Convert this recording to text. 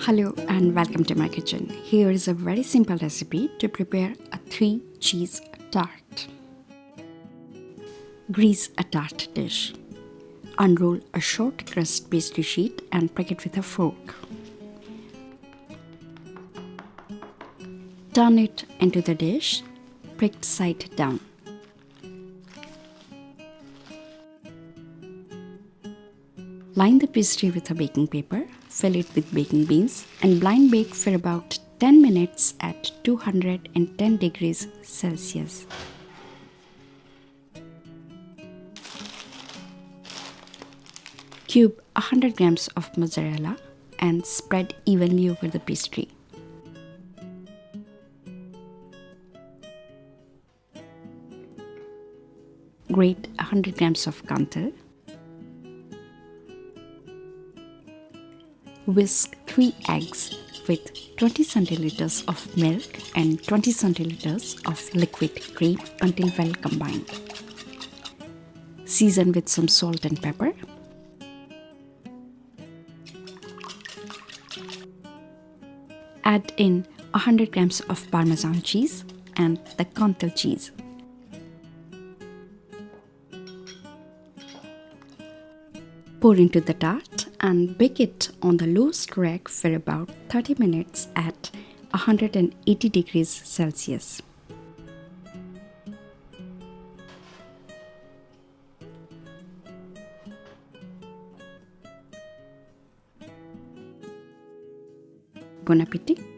Hello and welcome to my kitchen. Here is a very simple recipe to prepare a 3-cheese tart. Grease a tart dish. Unroll a short crust pastry sheet and prick it with a fork. Turn it into the dish, pricked side down. Line the pastry with a baking paper, fill it with baking beans, and blind bake for about 10 minutes at 210 degrees Celsius. Cube 100 grams of mozzarella and spread evenly over the pastry. Grate 100 grams of kantal. Whisk 3 eggs with 20 centiliters of milk and 20 centiliters of liquid cream until well combined. Season with some salt and pepper. Add in 100 grams of Parmesan cheese and the kantal cheese. Pour into the tart and bake it on the lowest rack for about 30 minutes at 180 degrees Celsius. Bon appétit!